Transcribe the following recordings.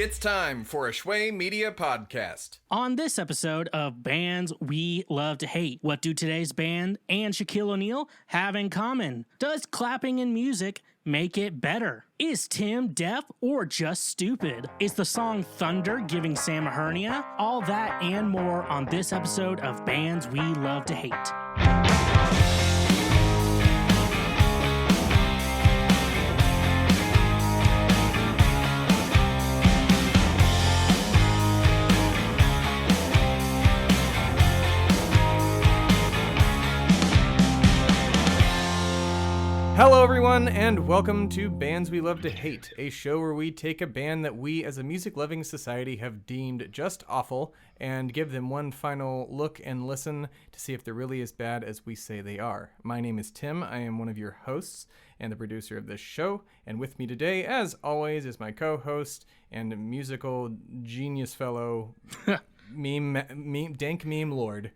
It's time for a Shway Media podcast. On this episode of Bands We Love to Hate, what do today's band and Shaquille O'Neal have in common? Does clapping in music make it better? Is Tim deaf or just stupid? Is the song Thunder giving Sam a hernia? All that and more on this episode of Bands We Love to Hate. Hello everyone, and welcome to Bands We Love to Hate, a show where we take a band that we as a music-loving society have deemed just awful and give them one final look and listen to see if they're really as bad as we say they are. My name is Tim. I am one of your hosts and the producer of this show, and with me today, as always, is my co-host and musical genius fellow, dank meme lord,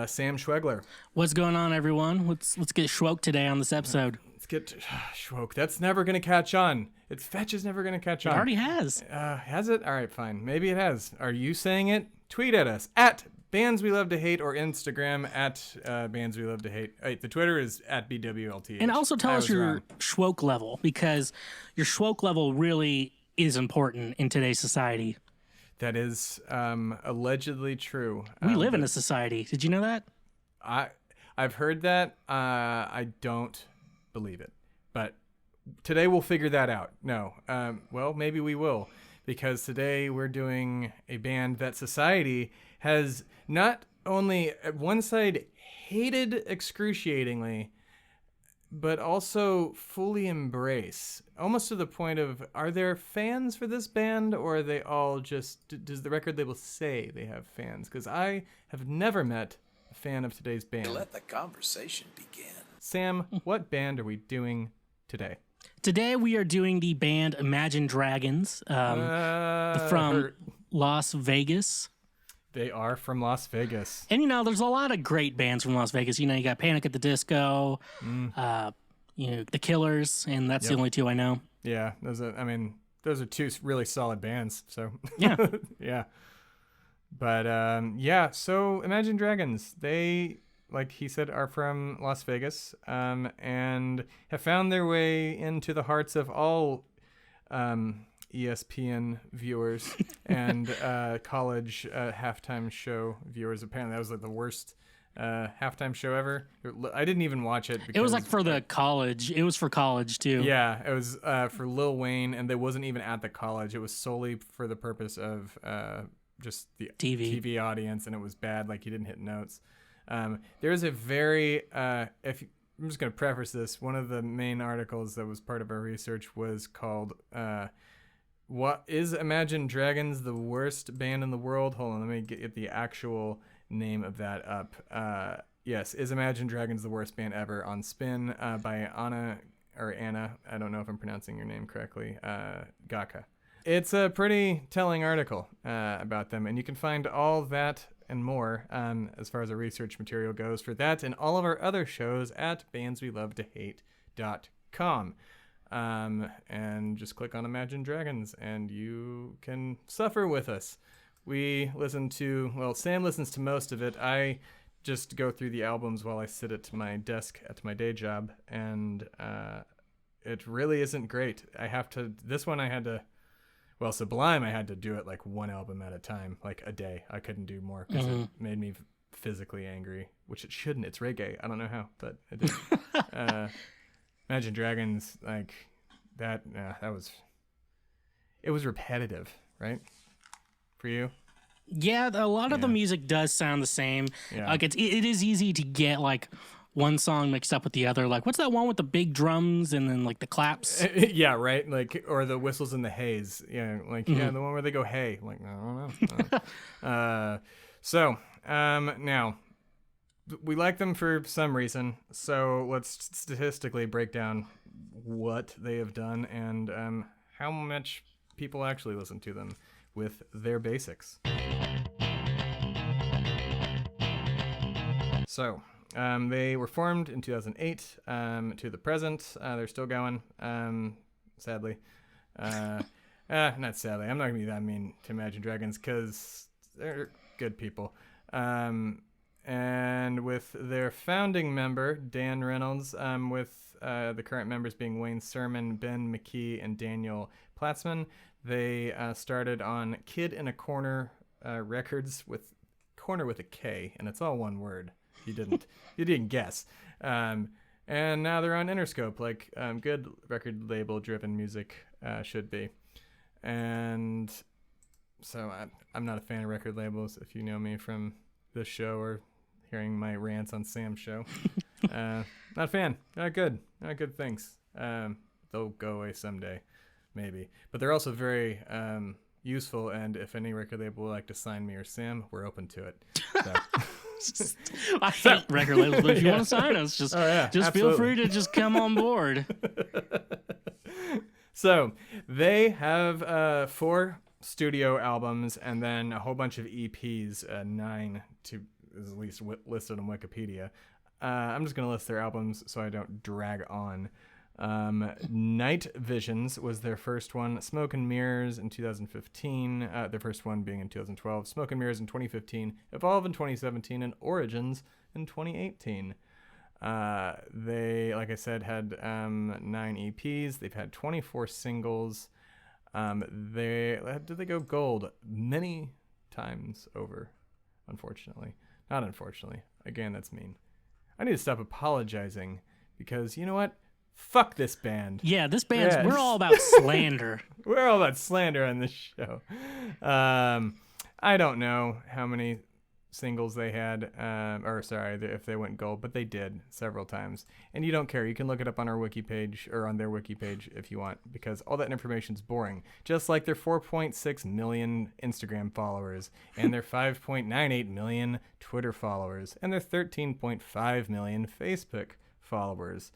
Sam Schwegler. What's going on, everyone? Let's get schwoke today on this episode. Get Schwoke. That's never gonna catch on. It's Fetch is never gonna catch on. It already has. Has it? All right, fine. Maybe it has. Are you saying it? Tweet at us at Bands We Love to Hate or Instagram at Bands We Love to Hate. Wait, the Twitter is at BWLTH. And also tell us your schwoke level, because your schwoke level really is important in today's society. That is allegedly true. We live in a society. Did you know that? I've heard that. I don't believe it, but today we'll figure that out. No, well, maybe we will, because today we're doing a band that society has not only at one side hated excruciatingly, but also fully embrace, almost to the point of, are there fans for this band, or are they all just, does the record label say they have fans? Because I have never met a fan of today's band. Let the conversation begin. Sam, what band are we doing today? Today we are doing the band Imagine Dragons from Las Vegas. They are from Las Vegas. And, there's a lot of great bands from Las Vegas. You got Panic at the Disco, The Killers, and that's the only two I know. Yeah, those are two really solid bands. So yeah. Yeah. But, so Imagine Dragons, they, like he said, are from Las Vegas, and have found their way into the hearts of all ESPN viewers and college halftime show viewers. Apparently, that was like the worst halftime show ever. I didn't even watch it. Because it was like for the college. It was for college too. Yeah, it was for Lil Wayne, and they wasn't even at the college. It was solely for the purpose of just the TV audience, and it was bad. Like, he didn't hit notes. There's a very, I'm just going to preface this. One of the main articles that was part of our research was called, what is Imagine Dragons the worst band in the world? Hold on, let me get the actual name of that up. Yes, is Imagine Dragons the worst band ever, on Spin, by Anna, I don't know if I'm pronouncing your name correctly, Gaka. It's a pretty telling article about them, and you can find all that and more as far as our research material goes for that and all of our other shows at bandswelovetohate.com. And just click on Imagine Dragons and you can suffer with us. We listen to, Sam listens to most of it. I just go through the albums while I sit at my desk at my day job, and it really isn't great. Sublime, I had to do it like one album at a time, like a day. I couldn't do more because it made me physically angry, which it shouldn't. It's reggae. I don't know how, but it did. Imagine Dragons, like that, it was repetitive, right? For you? Yeah, a lot of the music does sound the same. Yeah. Like it is easy to get like one song mixed up with the other. Like, what's that one with the big drums and then like the claps? Yeah, right. Like, or the whistles and the hays. Yeah, like the one where they go hey. Like, I don't know. Now we like them for some reason. So let's statistically break down what they have done and how much people actually listen to them with their basics. So they were formed in 2008 to the present. They're still going, sadly. Not sadly. I'm not going to be that mean to Imagine Dragons because they're good people. And with their founding member, Dan Reynolds, with the current members being Wayne Sermon, Ben McKee, and Daniel Platzman, they started on Kid in a Corner Records, with corner with a K, and it's all one word. You didn't guess. And now they're on Interscope, like good record label driven music should be. And so I'm not a fan of record labels. If you know me from this show or hearing my rants on Sam's show, not a fan. Not good things. They'll go away someday, maybe. But they're also very useful. And if any record label would like to sign me or Sam, we're open to it. So. I hate record labels, but if you want to sign us, just feel free to just come on board. So they have 4 studio albums and then a whole bunch of EPs, 9 to is at least listed on Wikipedia. I'm just going to list their albums so I don't drag on. Night Visions was their first one. Smoke and Mirrors in 2015. Their first one being in 2012. Smoke and Mirrors in 2015. Evolve in 2017. And Origins in 2018. They, like I said, had 9 EPs. They've had 24 singles. Did they go gold many times over? Unfortunately. Not unfortunately. Again, that's mean. I need to stop apologizing because you know what? Fuck this band. Yeah, this band's, we're all about slander. We're all about slander on this show. I don't know how many singles they had, if they went gold, but they did several times. And you don't care. You can look it up on our wiki page or on their wiki page if you want, because all that information's boring. Just like their 4.6 million Instagram followers and their 5.98 million Twitter followers and their 13.5 million Facebook followers.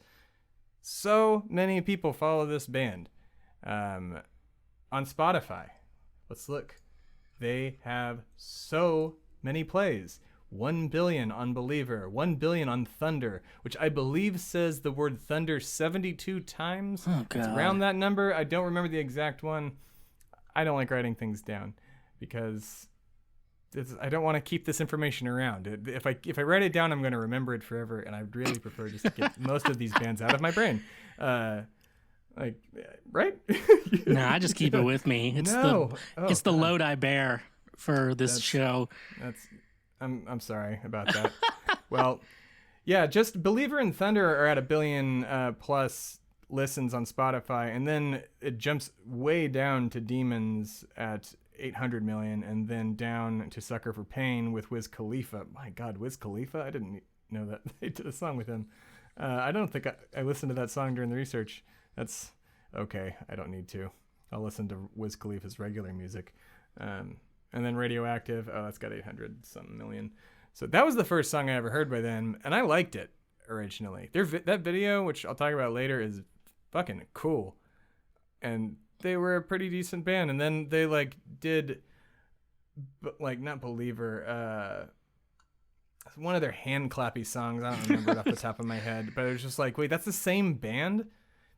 So many people follow this band. On Spotify, let's look. They have so many plays. 1 billion on Believer, 1 billion on Thunder, which I believe says the word Thunder 72 times. Oh, God. It's around that number. I don't remember the exact one. I don't like writing things down because I don't want to keep this information around. If I write it down, I'm going to remember it forever, and I'd really prefer just to get most of these bands out of my brain. Right? No, I just keep it with me. It's the load I bear for this show. I'm sorry about that. Well, yeah, just Believer and Thunder are at 1 billion plus listens on Spotify, and then it jumps way down to Demons at 800 million, and then down to Sucker for Pain with Wiz Khalifa. My God, Wiz Khalifa? I didn't know that they did a song with him. I don't think I listened to that song during the research. That's okay. I don't need to. I'll listen to Wiz Khalifa's regular music. And then Radioactive. Oh, that's got 800 something million. So that was the first song I ever heard by them, and I liked it originally. That video, which I'll talk about later, is fucking cool. And they were a pretty decent band, and then they did not Believer, one of their hand clappy songs. I don't remember it off the top of my head, but it was just like, wait, that's the same band?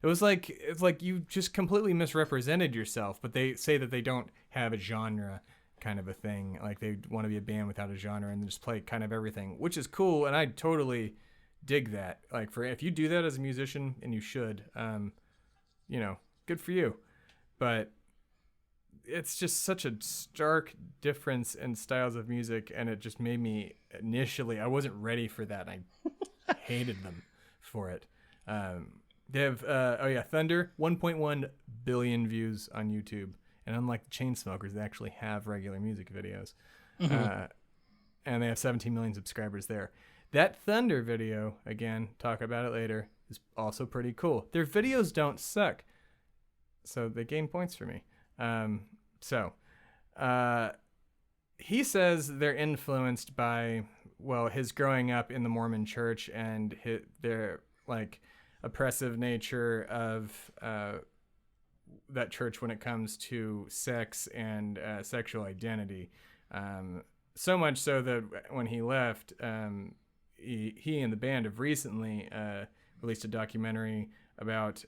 It's like you just completely misrepresented yourself. But they say that they don't have a genre kind of a thing, like they want to be a band without a genre and just play kind of everything, which is cool, and I totally dig that. Like, for if you do that as a musician, and you should, good for you. But it's just such a stark difference in styles of music, and it just made me initially, I wasn't ready for that. I hated them for it. They have Thunder, 1.1 billion views on YouTube, and unlike the Chainsmokers, they actually have regular music videos. Mm-hmm. And they have 17 million subscribers there. That Thunder video, again, talk about it later, is also pretty cool. Their videos don't suck, so they gain points for me. He says they're influenced by, his growing up in the Mormon church and their oppressive nature of that church when it comes to sex and sexual identity. So much so that when he left, he and the band have recently released a documentary about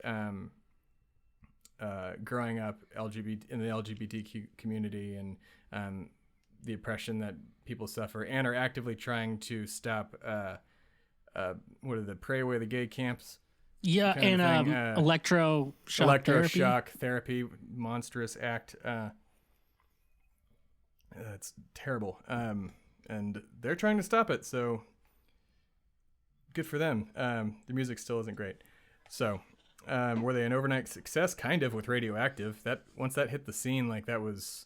growing up in the LGBTQ community and the oppression that people suffer, and are actively trying to stop pray away the gay camps. Yeah, and electroshock therapy, monstrous act. It's terrible. And they're trying to stop it, so good for them. The music still isn't great. So, were they an overnight success? Kind of, with Radioactive. That once that hit the scene, like that was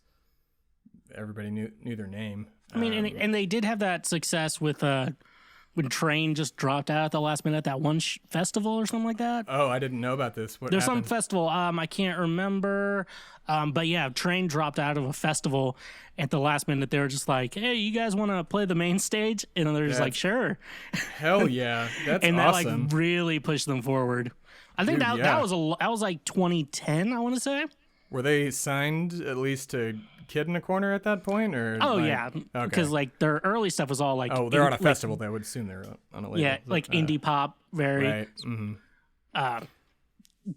everybody knew their name. I mean, and they did have that success with when Train just dropped out at the last minute at that one festival or something like that. Oh, I didn't know about this. There's some festival. I can't remember. But yeah, Train dropped out of a festival at the last minute. They were just like, "Hey, you guys want to play the main stage?" And they're just like, "Sure." Hell yeah, that's and awesome. that like really pushed them forward. I think that was like 2010. I want to say. Were they signed at least to Kid in a Corner at that point, or? Oh yeah, because like their early stuff was all like. Oh, they're on a festival. They would assume they're on a label. Yeah, like indie pop, very. Right. Mm-hmm.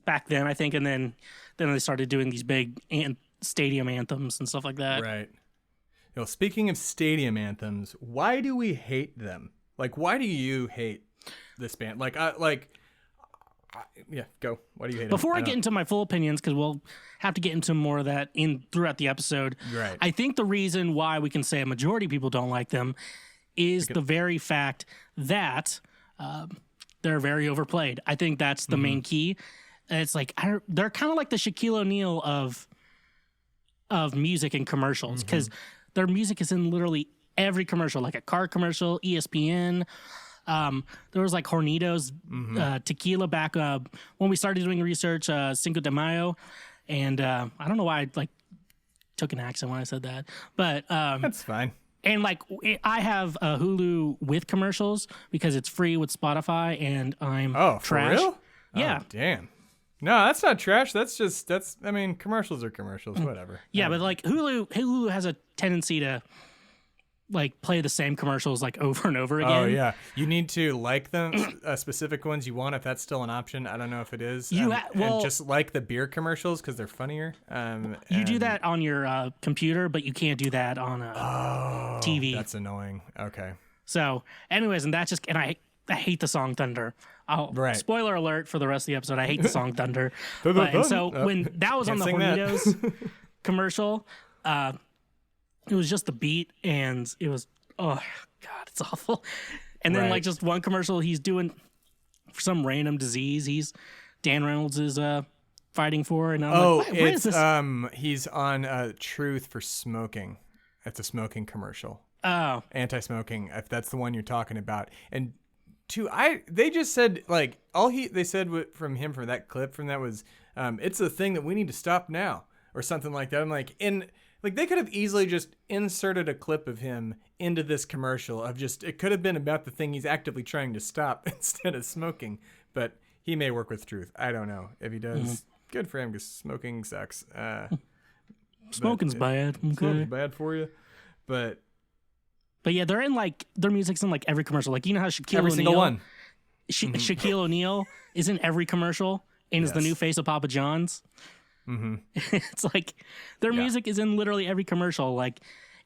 Back then, I think, and then they started doing these big stadium anthems and stuff like that. Right. You know, speaking of stadium anthems, why do we hate them? Like, why do you hate this band? Yeah, go. Why do you hate them? Before I get into my full opinions, because we'll have to get into more of that throughout the episode. Right. I think the reason why we can say a majority of people don't like them is the very fact that they're very overplayed. I think that's the main key. And it's like they're kind of like the Shaquille O'Neal of music and commercials, because their music is in literally every commercial, like a car commercial, ESPN. There was like Hornitos, tequila back when we started doing research, Cinco de Mayo, and I don't know why I like took an accent when I said that, but that's fine. And like I have Hulu with commercials because it's free with Spotify, and I'm trash. For real? Yeah. Oh, damn. No, that's not trash. I mean, commercials are commercials, whatever. Yeah, but like Hulu has a tendency to like play the same commercials like over and over again. Oh yeah, you need to like them specific ones you want, if that's still an option. I don't know if it is. And just like the beer commercials because they're funnier. You do that on your computer, but you can't do that on TV. That's annoying. Okay. So, anyways, and I hate the song Thunder. Spoiler alert for the rest of the episode. I hate the song Thunder. When that was on the Hornitos commercial, it was just the beat, and it was, oh God, it's awful. And then like just one commercial he's doing for some random disease Dan Reynolds is fighting for, and I'm like, what is this? He's on Truth for Smoking. It's a smoking commercial. Oh, anti-smoking. If that's the one you're talking about, and they just said like they said from that clip from that was it's a thing that we need to stop now or something like that. I'm like they could have easily just inserted a clip of him into this commercial of it could have been about the thing he's actively trying to stop instead of smoking. But he may work with Truth. I don't know if he does. Good for him because smoking sucks. Smoking's bad. Okay. Smoking's bad for you, but yeah, they're in like their music's in like every commercial. Like you know how Shaquille every O'Neal, single one. Shaquille O'Neal is in every commercial and is the new face of Papa John's. It's like their music is in literally every commercial. Like,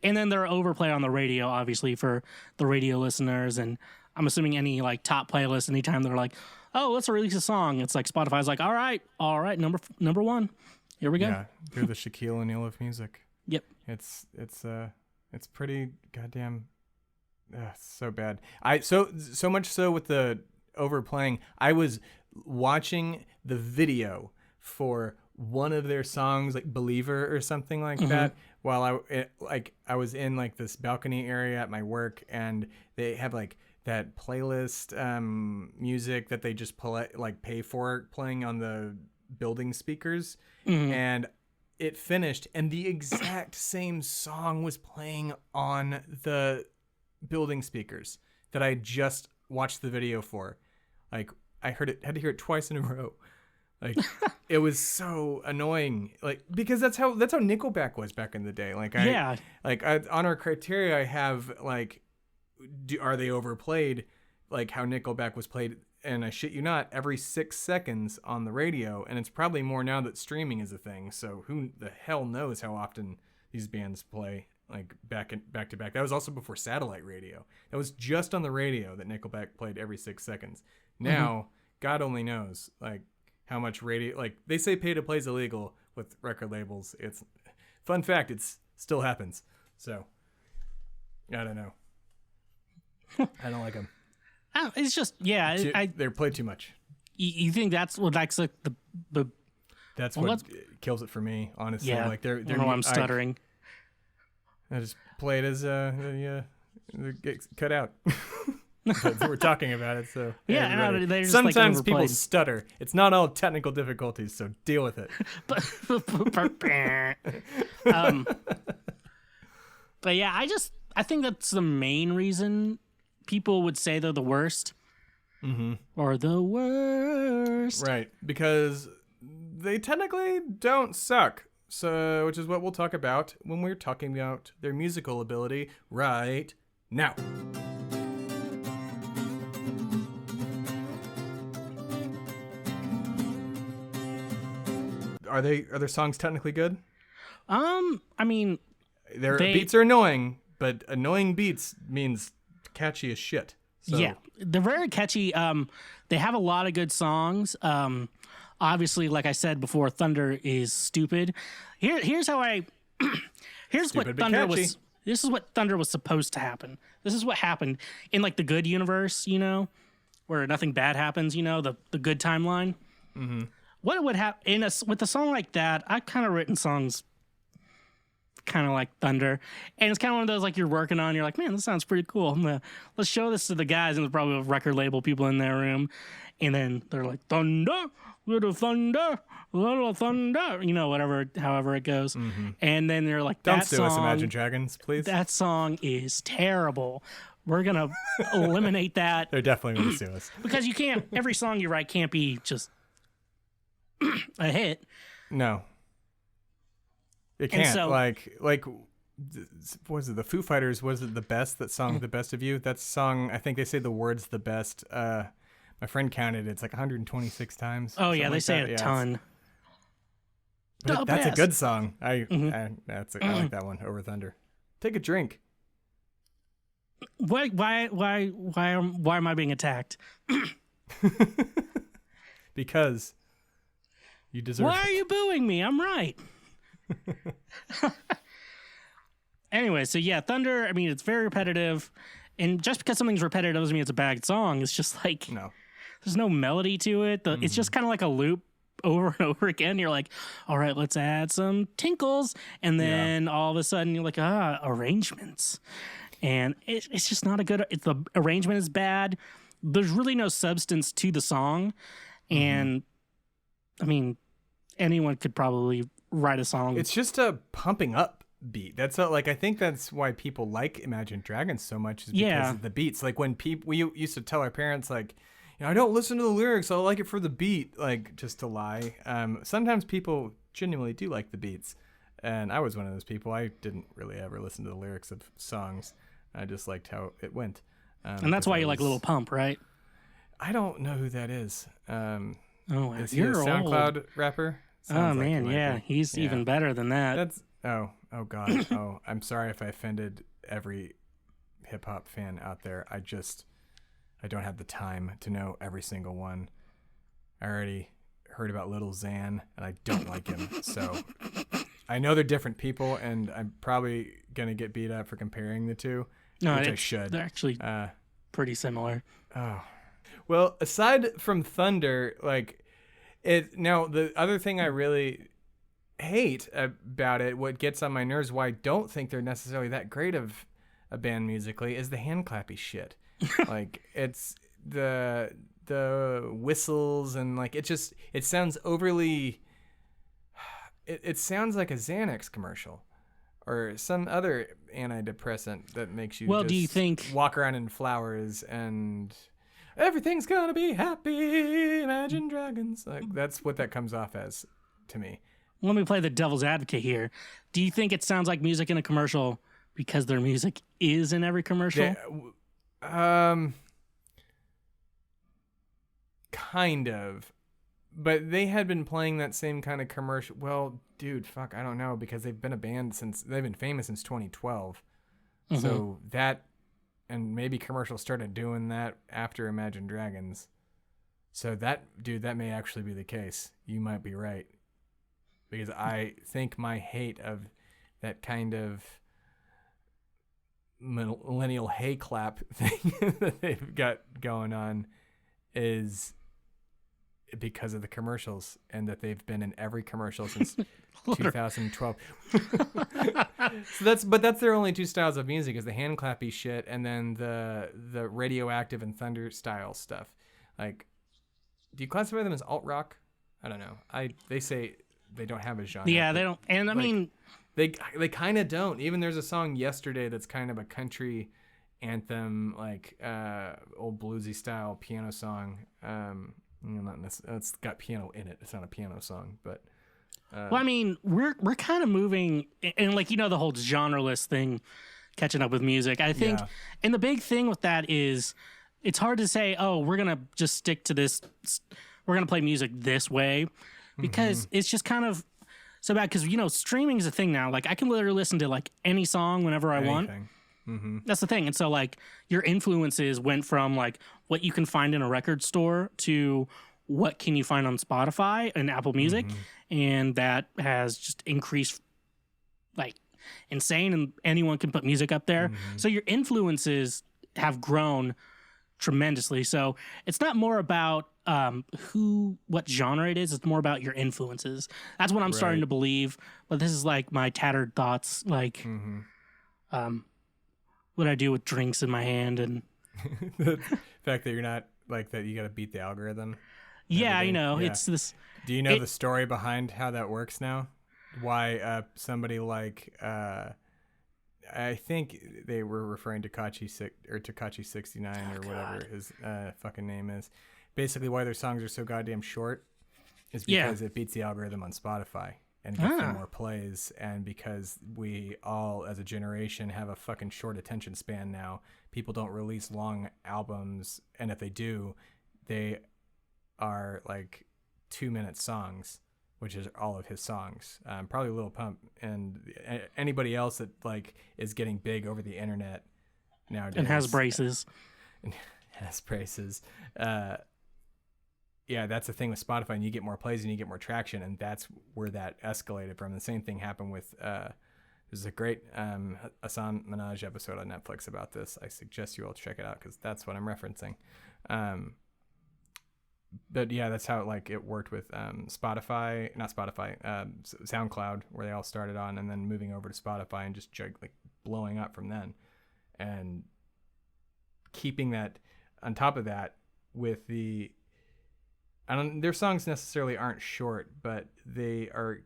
and then they're overplayed on the radio, obviously for the radio listeners. And I'm assuming any like top playlist, anytime they're like, "Oh, let's release a song," it's like Spotify's like, "All right, number one, here we go." Yeah, they're the Shaquille O'Neal of music. Yep. It's pretty goddamn so bad. So much so with the overplaying. I was watching the video for one of their songs, like Believer or something like that, while I was in like this balcony area at my work, and they have like that playlist music that they just pay for playing on the building speakers, and it finished and the exact same song was playing on the building speakers that I just watched the video for. Like I had to hear it twice in a row. Like it was so annoying. Like because that's how Nickelback was back in the day. Like on our criteria I have like are they overplayed? like how Nickelback was played, and I shit you not, every 6 seconds on the radio, and it's probably more now that streaming is a thing. So who the hell knows how often these bands play like back to back. That was also before satellite radio. That was just on the radio that Nickelback played every 6 seconds. Now, God only knows like how much radio. Like they say, pay to play is illegal with record labels. It's fun fact. It's still happens. So I don't know. I don't like them. It's just they're played too much. You think that's what like the that's what kills it for me, honestly. Yeah, like they're I don't know why I'm stuttering. I just play it as get cut out. We're talking about it, so yeah. No, they're just sometimes like people stutter. It's not all technical difficulties, so deal with it. But yeah, I think that's the main reason people would say they're the worst. Or the worst. Right, because they technically don't suck. So, which is what we'll talk about when we're talking about their musical ability right now. Are their songs technically good? I mean, their beats are annoying, but annoying beats means catchy as shit. So. Yeah, they're very catchy. They have a lot of good songs. Obviously, like I said before, Thunder is stupid. Here's how I. Here's stupid, what Thunder was. This is what Thunder was supposed to happen. This is what happened in like the good universe, where nothing bad happens. The good timeline. Mm-hmm. What would happen with a song like that? I've kind of written songs kind of like Thunder, and it's kind of one of those like you're working on. You're like, man, this sounds pretty cool. Let's show this to the guys, and there's probably record label people in their room, and then they're like, Thunder, little thunder, whatever, however it goes, and then they're like, don't sue us, Imagine Dragons, please. That song is terrible. We're gonna eliminate that. They're definitely gonna sue us because you can't. Every song you write can't be just a hit. No. It can't. So, like, what was it? The Foo Fighters, was it the best? That song, The Best of You? That song, I think they say the words the best. My friend counted it. It's like 126 times. Oh, yeah, they say it a ton. That's a good song. I like that one over Thunder. Take a drink. Why am I being attacked? Because you deserve Why are you booing me? I'm right. Anyway, so yeah, Thunder, I mean, it's very repetitive. And just because something's repetitive doesn't mean it's a bad song. It's just like, there's no melody to it. It's just kind of like a loop over and over again. You're like, all right, let's add some tinkles. And then all of a sudden you're like, arrangements. And it's just not a good, the arrangement is bad. There's really no substance to the song. And I mean, anyone could probably write a song. It's just a pumping up beat. That's I think that's why people like Imagine Dragons so much, is because of the beats. Like when we used to tell our parents, like, I don't listen to the lyrics, I like it for the beat, like, just to lie. Sometimes people genuinely do like the beats, and I was one of those people. I didn't really ever listen to the lyrics of songs. I just liked how it went. And that's why you like Lil Pump, right? I don't know who that is. Is he a you're SoundCloud old. rapper? Sounds man, yeah, he's even better than that. That's oh god. Oh, I'm sorry if I offended every hip hop fan out there. I don't have the time to know every single one. I already heard about Little Xan, and I don't like him. So I know they're different people, and I'm probably gonna get beat up for comparing the two. No, which I should. They're actually pretty similar. Oh, well, aside from Thunder, like. Now, the other thing I really hate about it, what gets on my nerves, why I don't think they're necessarily that great of a band musically, is the hand clappy shit. Like, it's the whistles, and like it sounds overly. It sounds like a Xanax commercial or some other antidepressant that makes you do you think walk around in flowers and everything's gonna be happy, Imagine Dragons. Like, that's what that comes off as to me. Let me play the devil's advocate here. Do you think it sounds like music in a commercial because their music is in every commercial? kind of. But they had been playing that same kind of commercial. Well, dude, fuck, I don't know, because they've been they've been famous since 2012. Mm-hmm. So that, and maybe commercials started doing that after Imagine Dragons. So that may actually be the case. You might be right. Because I think my hate of that kind of millennial hay clap thing that they've got going on is because of the commercials, and that they've been in every commercial since 2012. So that's their only two styles of music, is the hand clappy shit and then the radioactive and thunder style stuff. Like, do you classify them as alt rock? I don't know. They say they don't have a genre. Yeah, they don't. And I mean, they kind of don't. Even there's a song Yesterday that's kind of a country anthem, like old bluesy style piano song. It's got piano in it. It's not a piano song, but well, I mean, we're kind of moving, and like, the whole genreless thing, catching up with music. I think, and the big thing with that is, it's hard to say, oh, we're gonna just stick to this. We're gonna play music this way, because it's just kind of so bad. Because streaming is a thing now. Like, I can literally listen to like any song whenever I want. Mm-hmm. That's the thing. And so, like, your influences went from like what you can find in a record store to what can you find on Spotify and Apple Music, and that has just increased like insane. And anyone can put music up there. So your influences have grown tremendously. So it's not more about what genre it is. It's more about your influences. That's what I'm starting to believe. But this is like my tattered thoughts. Like, what I do with drinks in my hand, and the fact that you're not like that, you got to beat the algorithm. Yeah, it's this. Do you know the story behind how that works now? Why somebody like I think they were referring to Tekashi 69 or whatever his fucking name is. Basically, why their songs are so goddamn short is because it beats the algorithm on Spotify and gets them more plays, and because we all as a generation have a fucking short attention span now. People don't release long albums, and if they do, they are like 2-minute songs, which is all of his songs. Probably Lil Pump and anybody else that like is getting big over the internet nowadays and has braces. Yeah, that's the thing with Spotify, and you get more plays and you get more traction, and that's where that escalated from. The same thing happened with there's a great Hasan Minhaj episode on Netflix about this. I suggest you all check it out because that's what I'm referencing. But yeah, that's how it worked with SoundCloud, where they all started on, and then moving over to Spotify and just like blowing up from then, and keeping that on top of that with their songs necessarily aren't short, but they are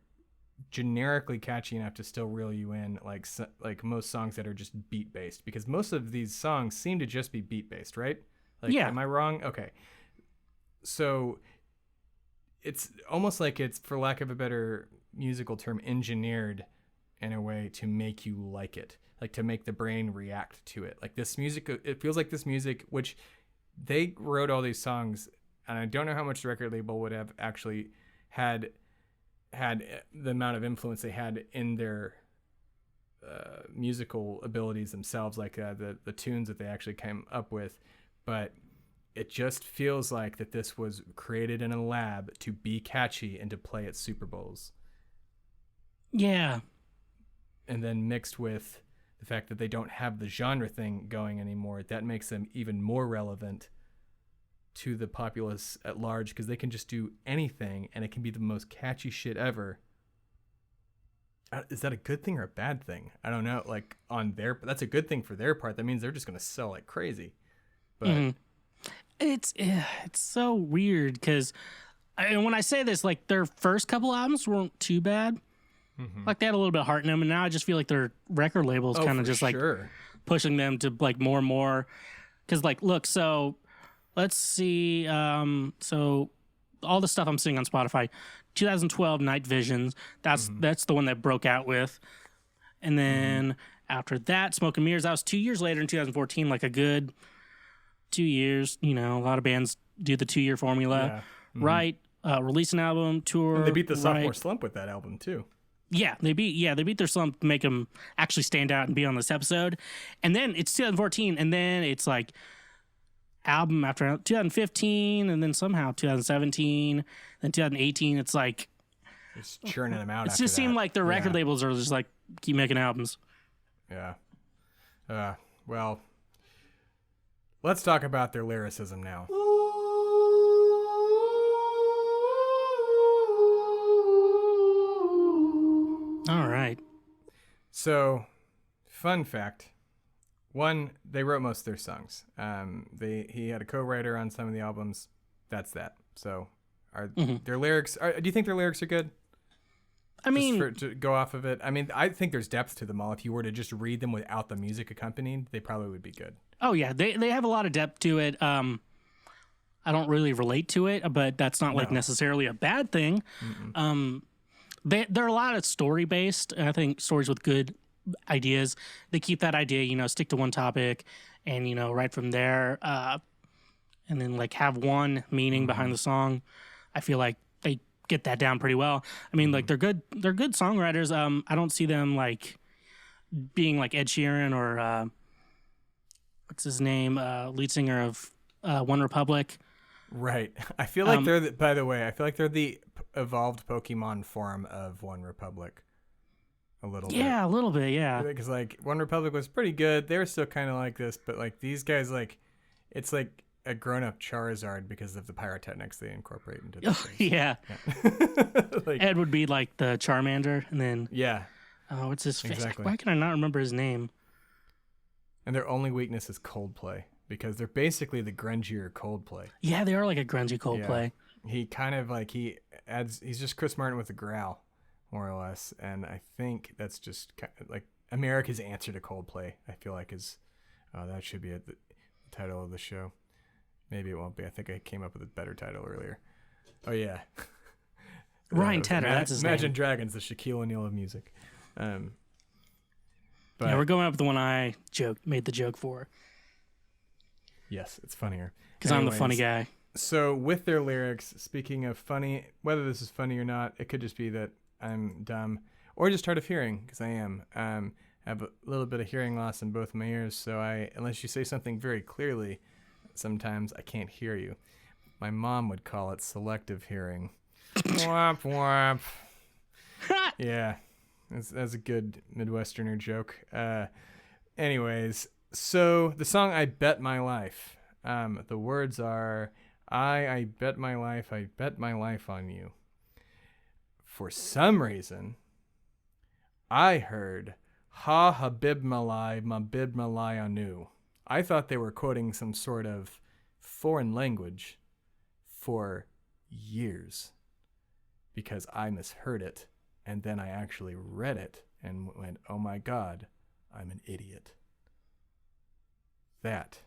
generically catchy enough to still reel you in, like most songs that are just beat based, because most of these songs seem to just be beat based, right? Am I wrong? Okay. So it's almost like it's, for lack of a better musical term, engineered in a way to make you like it, like to make the brain react to it. Like this music, it feels like this music, which they wrote all these songs, and I don't know how much the record label would have actually had the amount of influence they had in their musical abilities themselves, like the tunes that they actually came up with, but it just feels like that this was created in a lab to be catchy and to play at Super Bowls. Yeah. And then mixed with the fact that they don't have the genre thing going anymore, that makes them even more relevant to the populace at large, because they can just do anything and it can be the most catchy shit ever. Is that a good thing or a bad thing? I don't know. Like, that's a good thing for their part. That means they're just going to sell like crazy. But it's so weird, because when I say this, like, their first couple albums weren't too bad. Like, they had a little bit of heart in them, and now I just feel like their record labels kind of just like pushing them to like more and more. Because like, look, so let's see. So all the stuff I'm seeing on Spotify, 2012 Night Visions. That's the one that broke out with, and then after that, Smoke and Mirrors. That was 2 years later in 2014. Like a good 2 years. You know, a lot of bands do the 2-year formula. Yeah. Write, release an album, tour. And they beat the sophomore slump with that album too. Yeah, they beat their slump to make them actually stand out and be on this episode. And then it's 2014, and then it's like album after 2015, and then somehow 2017, then 2018. It's like it's churning them out. It just seemed like the record labels are just like keep making albums. Yeah. Well, let's talk about their lyricism now. All right. So, fun fact. One, they wrote most of their songs. He had a co-writer on some of the albums. That's that. So, their lyrics? Do you think their lyrics are good? I mean, to go off of it. I mean, I think there's depth to them all. If you were to just read them without the music accompanying, they probably would be good. Oh yeah, they have a lot of depth to it. I don't really relate to it, but that's not like necessarily a bad thing. They're a lot of story based. I think stories with good ideas. They keep that idea, stick to one topic, and right from there, and then like have one meaning behind the song. I feel like they get that down pretty well. I mean, like they're good songwriters. I don't see them like being like Ed Sheeran or what's his name, lead singer of One Republic. Right. I feel like they're by the way, I feel like they're the evolved Pokemon form of One Republic. A little bit. Yeah, a little bit, yeah. Because like One Republic was pretty good. They were still kind of like this, but like these guys, like it's like a grown-up Charizard because of the pyrotechnics they incorporate into the yeah. Like, Ed would be like the Charmander, and then what's his face? Exactly. Why can I not remember his name? And their only weakness is Coldplay because they're basically the grungier Coldplay. Yeah, they are like a grungy Coldplay. Yeah. He kind of like he's just Chris Martin with a growl, more or less, and I think that's just kind of like America's answer to Coldplay. I feel like is that should be the title of the show. Maybe it won't be. I think I came up with a better title earlier. Oh, yeah. Ryan Tedder, that's his Imagine name. Dragons, the Shaquille O'Neal of music. But yeah, we're going up with the one I made the joke for. Yes, it's funnier. Because I'm the funny guy. So with their lyrics, speaking of funny, whether this is funny or not, it could just be that I'm dumb or just hard of hearing, because I am. I have a little bit of hearing loss in both my ears, so unless you say something very clearly, sometimes I can't hear you. My mom would call it selective hearing. Womp womp. Yeah, that's a good Midwesterner joke. Anyways, so the song "I Bet My Life." The words are, I bet my life on you. For some reason, I heard Ha Habib Malai Mabib Malai Anu. I thought they were quoting some sort of foreign language for years because I misheard it, and then I actually read it and went, oh my God, I'm an idiot. That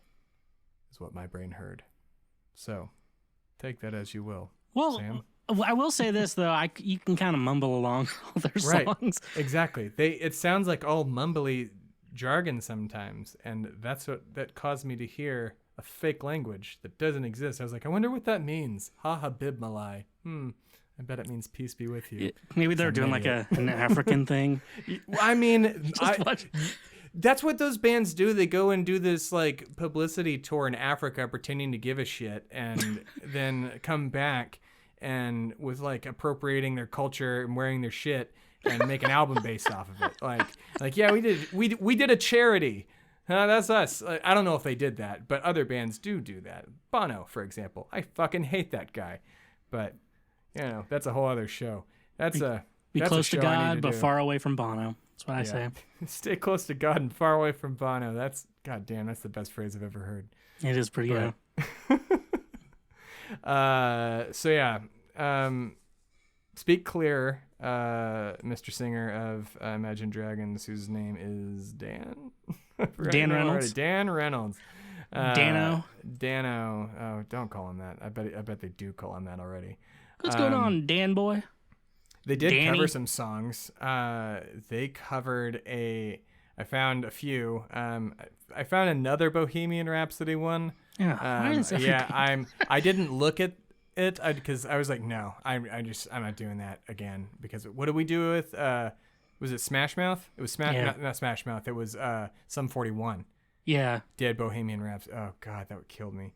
is what my brain heard. So take that as you will, Sam. I will say this, though. You can kind of mumble along all their songs. Exactly. It sounds like all mumbly jargon sometimes, and that caused me to hear a fake language that doesn't exist. I was like, I wonder what that means. Ha Habib Malai. I bet it means peace be with you. Maybe they're doing like an African thing. I mean, that's what those bands do. They go and do this like publicity tour in Africa pretending to give a shit, and then come back and with like appropriating their culture and wearing their shit and make an album based off of it. Like yeah, we did a charity. That's us. I don't know if they did that, but other bands do that. Bono, for example. I fucking hate that guy. But, that's a whole other show. Be close to God, but far away from Bono. That's what I say. Stay close to God and far away from Bono. That's the best phrase I've ever heard. It is pretty good. So yeah, speak clear, Mr. Singer of Imagine Dragons, whose name is Dan. Dan Reynolds. Dan Reynolds. Dano. Oh, don't call him that. I bet they do call him that already. What's going on, Dan boy? They did cover some songs. They covered I found a few. I found another Bohemian Rhapsody one. Yeah, I didn't look at it because I was like, no, I'm not doing that again. Because what did we do with? Was it Smash Mouth? It was not Smash Mouth. It was Sum 41. Yeah. Dead Bohemian Rhapsody. Oh God, that would kill me.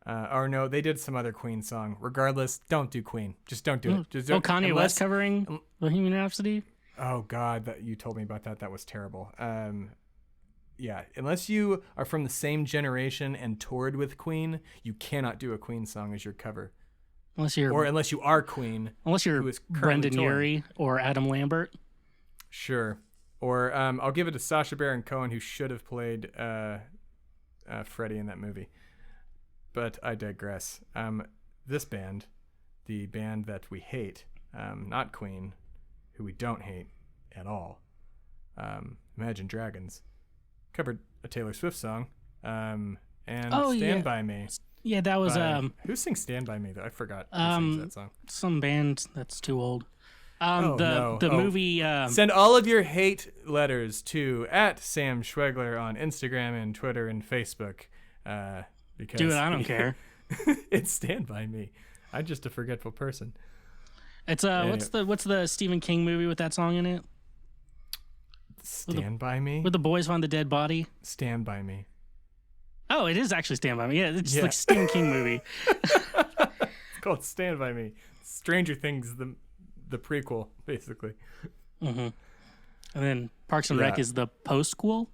Or no, they did some other Queen song. Regardless, don't do Queen. Just don't do it. Just don't, Kanye West covering Bohemian Rhapsody? Oh God, that you told me about that. That was terrible. Yeah, unless you are from the same generation and toured with Queen, you cannot do a Queen song as your cover. Unless you are Queen. Unless you're Brendan Urie or Adam Lambert. Sure. Or I'll give it to Sacha Baron Cohen, who should have played Freddie in that movie. But I digress. This band, the band that we hate, not Queen, who we don't hate at all, Imagine Dragons, covered a Taylor Swift song, and Stand By Me. Yeah, that was... who sings Stand By Me, though? I forgot who sings that song. Some band that's too old. The movie... Send all of your hate letters to @Sam Schwegler on Instagram and Twitter and Facebook. Because dude, I don't care. It's Stand By Me. I'm just a forgetful person. It's what's the Stephen King movie with that song in it? Stand By Me? With the boys find the dead body? Stand By Me. Oh, it is actually Stand By Me. Yeah, it's like a Stephen King movie. It's called Stand By Me. Stranger Things, the prequel, basically. Mm-hmm. And then Parks and Rec is the post-school?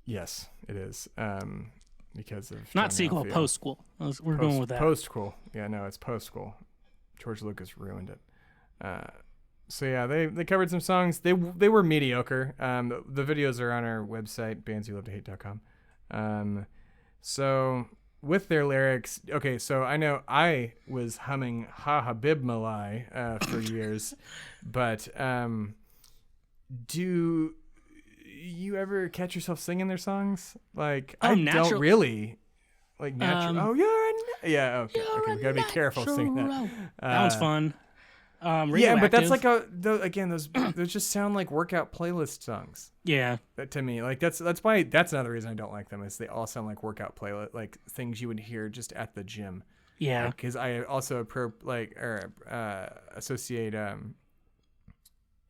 Yes, it is. Because of not sequel, post-school. We're going with that. Post-school. Yeah, no, it's post-school. George Lucas ruined it. So yeah, they covered some songs. They were mediocre. The videos are on our website, bandsyoulovetohate.com. So with their lyrics, okay, so I know I was humming Ha Habib Malai for years, but do you ever catch yourself singing their songs? Like, I don't really. Like, natural. Okay. We gotta be careful singing that. That one's fun. Yeah, but that's like those just sound like workout playlist songs. Yeah. To me, like that's another reason I don't like them, is they all sound like workout playlist, like things you would hear just at the gym. Yeah. Because I also associate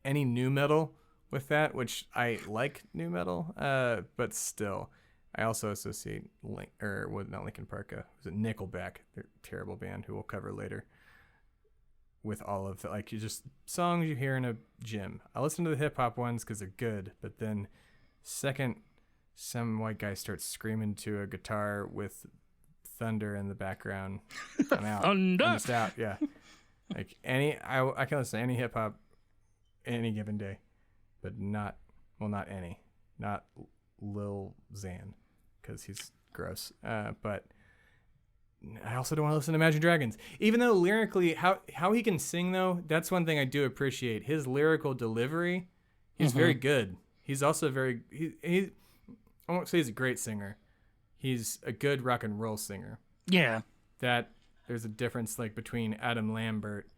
any new metal with that, which I like new metal, but still, I also associate not Linkin Park, was it Nickelback? They're a terrible band who we'll cover later. With all of the you just songs you hear in a gym. I listen to the hip hop ones because they're good, but then second some white guy starts screaming to a guitar with thunder in the background, I'm out. I'm just out. Yeah, like I can listen to any hip hop any given day, but not Lil Xan, because he's gross. But I also don't want to listen to Imagine Dragons, even though lyrically, how he can sing though, that's one thing I do appreciate. His lyrical delivery, he's very good. He's also he I won't say he's a great singer. He's a good rock and roll singer. Yeah. That there's a difference like between Adam Lambert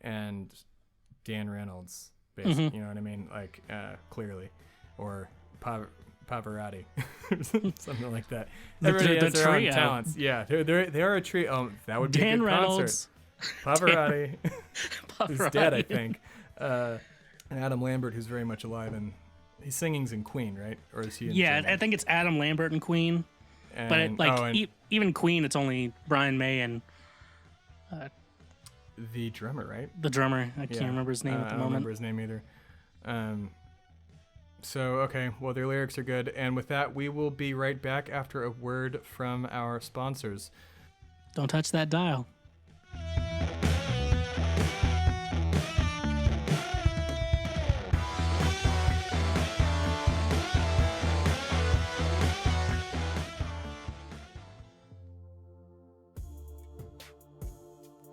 and Dan Reynolds, basically. You know what I mean? Like clearly, or Pavarotti, something like that. Everybody has their own talents. Yeah, they are a trio. Oh, that would be Dan a good Reynolds, concert. Pavarotti, who's dead, I think, and Adam Lambert, who's very much alive, and he's singing's in Queen, right? Or is he? I think it's Adam Lambert and Queen. But even Queen, it's only Brian May and the drummer, right? The drummer. I can't remember his name at the moment. I don't remember his name either. So, okay, well, their lyrics are good. And with that, we will be right back after a word from our sponsors. Don't touch that dial.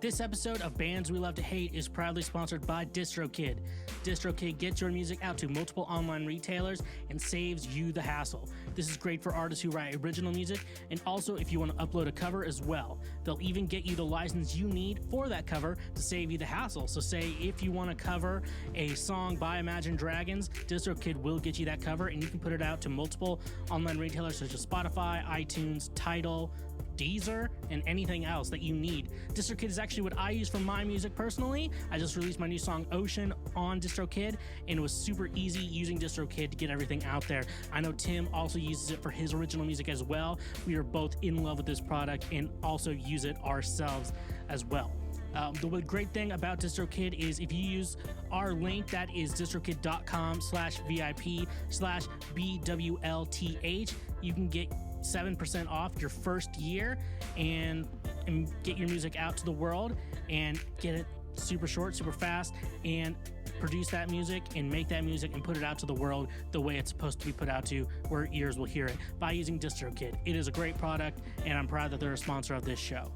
This episode of Bands We Love to Hate is proudly sponsored by Distro Kid. DistroKid gets your music out to multiple online retailers and saves you the hassle. This is great for artists who write original music, and also if you want to upload a cover as well. They'll even get you the license you need for that cover to save you the hassle. So say if you want to cover a song by Imagine Dragons, DistroKid will get you that cover, and you can put it out to multiple online retailers such as Spotify, iTunes, Tidal, Deezer, and anything else that you need. DistroKid is actually what I use for my music personally. I just released my new song Ocean on DistroKid, and it was super easy using DistroKid to get everything out there. I know Tim also uses it for his original music as well. We are both in love with this product and also use it ourselves as well. The great thing about DistroKid is if you use our link, that is distrokid.com/VIP/BWLTH, you can get 7% off your first year and get your music out to the world and get it super short, super fast, and produce that music and make that music and put it out to the world the way it's supposed to be put out to, where ears will hear it, by using DistroKid. It is a great product, and I'm proud that they're a sponsor of this show.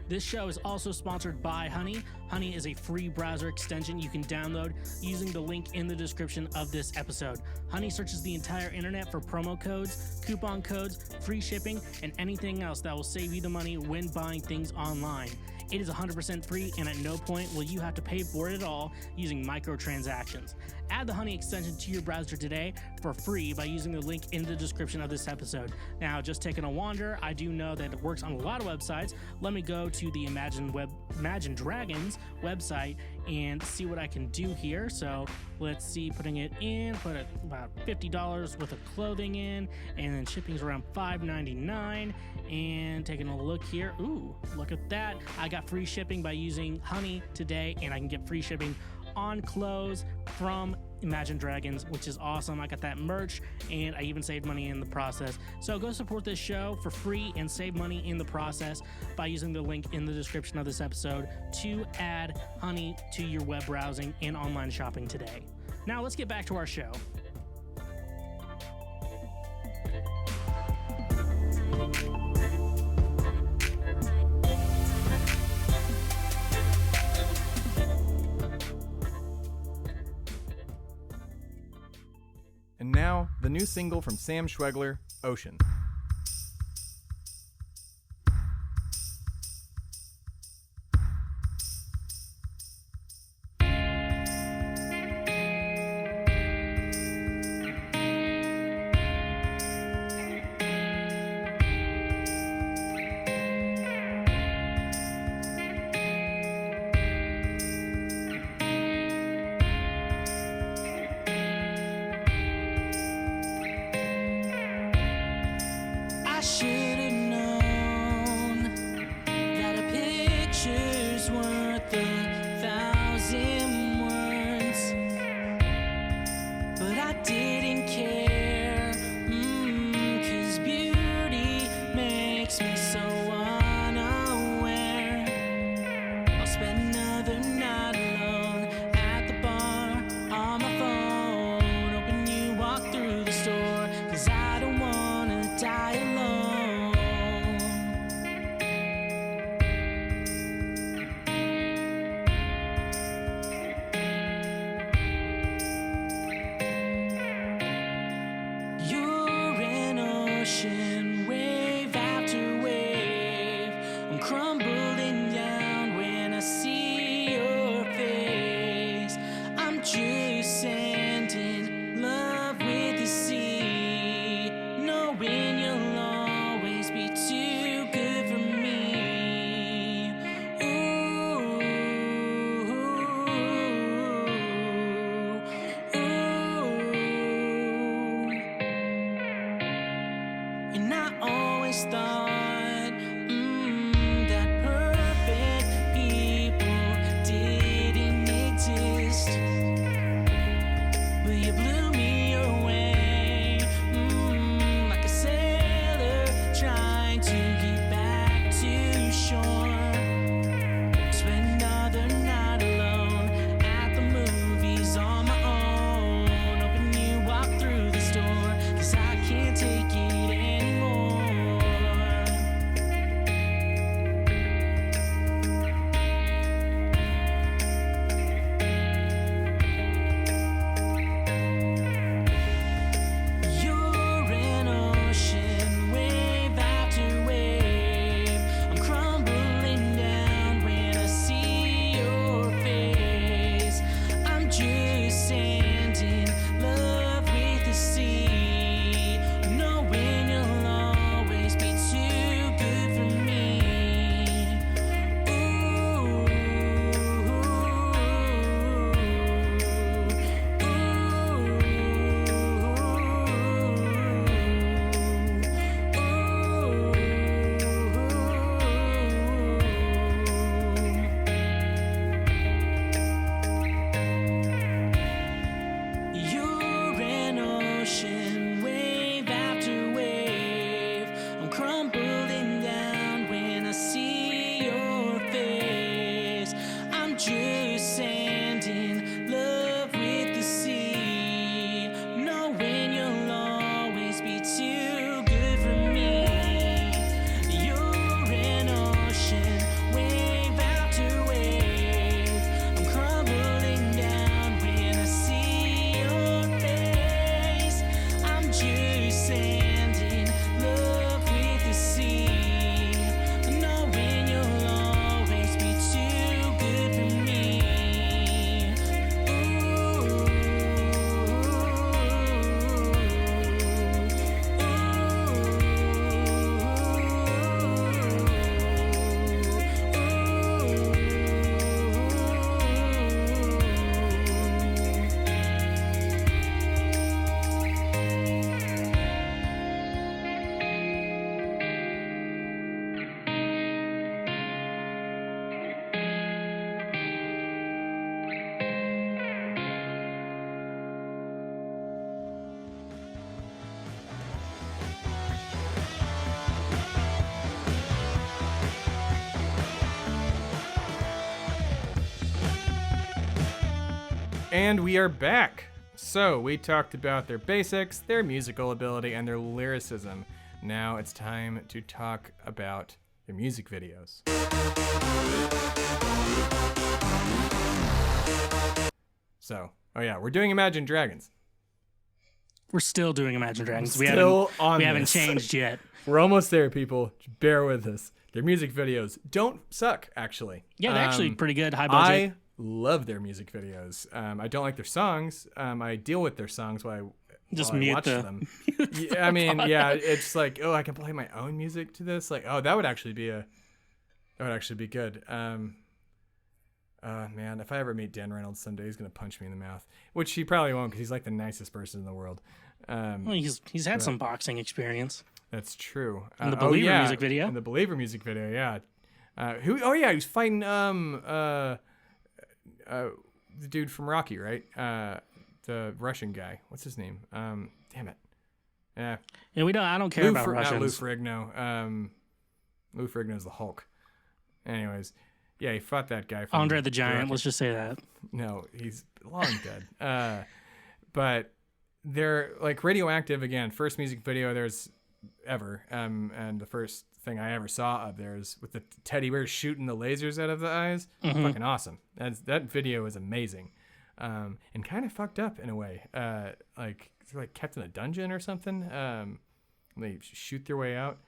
This show is also sponsored by Honey. Honey is a free browser extension you can download using the link in the description of this episode. Honey searches the entire internet for promo codes, coupon codes, free shipping, and anything else that will save you the money when buying things online. It is 100% free, and at no point will you have to pay for it at all using microtransactions. Add the Honey extension to your browser today for free by using the link in the description of this episode. Now, just taking a wander, I do know that it works on a lot of websites. Let me go to the Imagine Dragons website and see what I can do here. So let's see, putting it in, put about $50 worth of clothing in, and then shipping's around $5.99. And taking a look here, ooh, look at that. I got free shipping by using Honey today, and I can get free shipping on clothes from Imagine Dragons, which is awesome. I got that merch, and I even saved money in the process. So go support this show for free and save money in the process by using the link in the description of this episode to add Honey to your web browsing and online shopping today. Now let's get back to our show. And now, the new single from Sam Schwegler, Ocean. And we are back. So we talked about their basics, their musical ability, and their lyricism. Now it's time to talk about their music videos. So, we're doing Imagine Dragons. We're still doing Imagine Dragons. We haven't changed yet. We're almost there, people. Just bear with us. Their music videos don't suck, actually. Yeah, they're actually pretty good, high budget. I love their music videos. I don't like their songs. I deal with their songs while I watch them. I mean, it's like, oh, I can play my own music to this. Like, oh, that would actually be good. Man, if I ever meet Dan Reynolds someday, he's gonna punch me in the mouth. Which he probably won't, because he's like the nicest person in the world. Well, he's had some boxing experience. That's true. In the Believer music video. In the Believer music video, yeah. He was fighting the dude from Rocky, right? The Russian guy. What's his name? Damn it. Yeah. Yeah, I don't care about Russians. Not Lou Ferrigno. Lou Ferrigno's the Hulk. Anyways, yeah, he fought that guy. From Andre the Giant. Rocky. Let's just say that. No, he's long dead. But they're like Radioactive again. First music video there's ever. And the first thing I ever saw of theirs with the teddy bear shooting the lasers out of the eyes. Mm-hmm. Fucking awesome. That video is amazing. And kind of fucked up in a way. Like kept in a dungeon or something. They shoot their way out.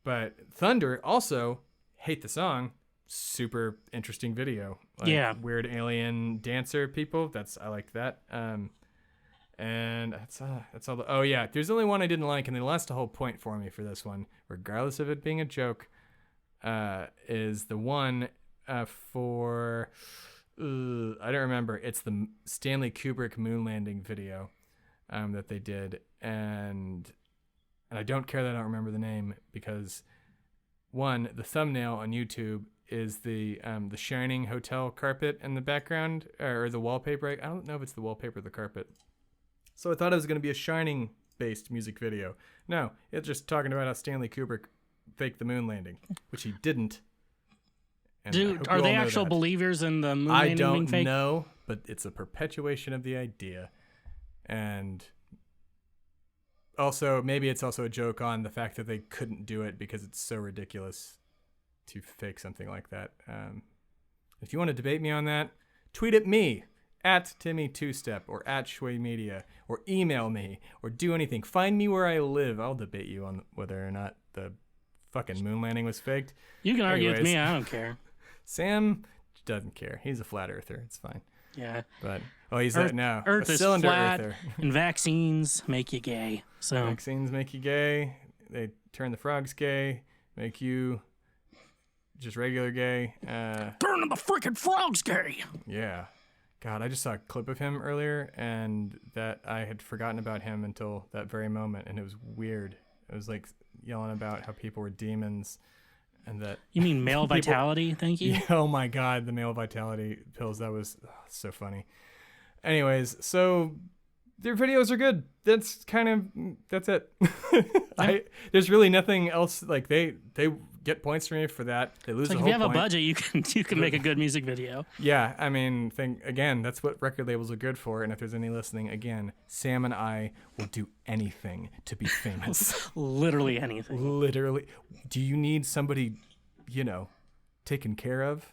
But Thunder also, hate the song, super interesting video. Like, weird alien dancer people. I liked that. And that's all. Oh yeah, there's only one I didn't like, and they lost the whole point for me for this one, regardless of it being a joke. Is the one for I don't remember. It's the Stanley Kubrick moon landing video that they did, and I don't care that I don't remember the name, because one, the thumbnail on YouTube is the Shining hotel carpet in the background, or the wallpaper. I don't know if it's the wallpaper or the carpet. So I thought it was going to be a Shining-based music video. No, it's just talking about how Stanley Kubrick faked the moon landing, which he didn't. And dude, are they actual believers in the moon landing being fake? I don't know, but it's a perpetuation of the idea. And also, maybe it's also a joke on the fact that they couldn't do it because it's so ridiculous to fake something like that. If you want to debate me on that, tweet at me, at Timmy2Step, or at Shway Media, or email me, or do anything. Find me where I live. I'll debate you on whether or not the fucking moon landing was faked. You can argue with me. I don't care. Sam doesn't care. He's a flat earther. It's fine. Yeah. But he's now. Earth a is cylinder flat, earther. And vaccines make you gay. So vaccines make you gay. They turn the frogs gay. Make you just regular gay. Turn the freaking frogs gay. Yeah. God, I just saw a clip of him earlier, and that I had forgotten about him until that very moment, and it was weird. It was like yelling about how people were demons, and that. You mean male vitality? Thank you. Yeah, oh my God, the male vitality pills. That was so funny. Anyways, so their videos are good. That's it. There's really nothing else. Like they get points from me for that. They lose. It's like the if you whole have point. a budget, you can make a good music video. Yeah, I mean, again, that's what record labels are good for. And if there's any listening, again, Sam and I will do anything to be famous. Literally anything. Literally. Do you need somebody, taken care of,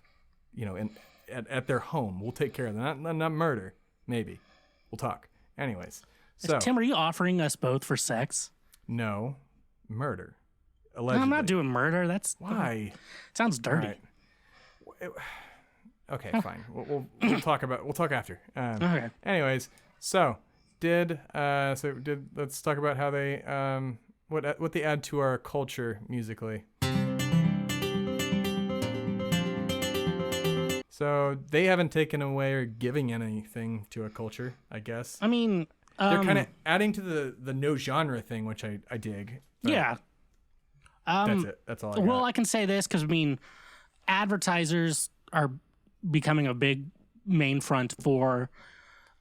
at their home? We'll take care of them. Not murder. Maybe. We'll talk. Anyways. So Tim, are you offering us both for sex? No, murder. Allegedly. No, I'm not doing murder. That's why. Sounds dirty. Right. Okay, fine. We'll talk after. Okay. Anyways, let's talk about how they what they add to our culture musically. So they haven't taken away or giving anything to a culture, I guess. I mean, they're kind of adding to the no genre thing, which I dig. Yeah. That's it. That's all I got. Well, I can say this because, advertisers are becoming a big main front for,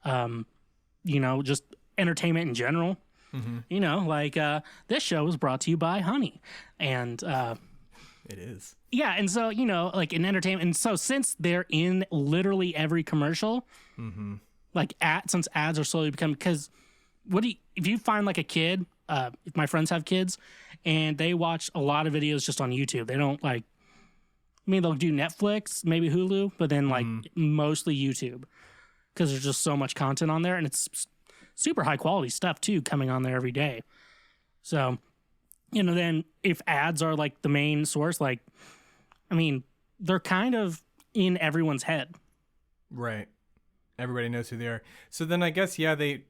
just entertainment in general. Mm-hmm. This show was brought to you by Honey. And it is. Yeah, and so, in entertainment. And so since they're in literally every commercial, mm-hmm. like since ads are slowly becoming, because if you find like a kid, if my friends have kids and they watch a lot of videos just on YouTube, they don't like, I mean, they'll do Netflix, maybe Hulu, but then like mostly YouTube, because there's just so much content on there, and it's super high quality stuff too coming on there every day. So, then if ads are like the main source, like, I mean, they're kind of in everyone's head. Right. Everybody knows who they are. So then I guess, yeah, they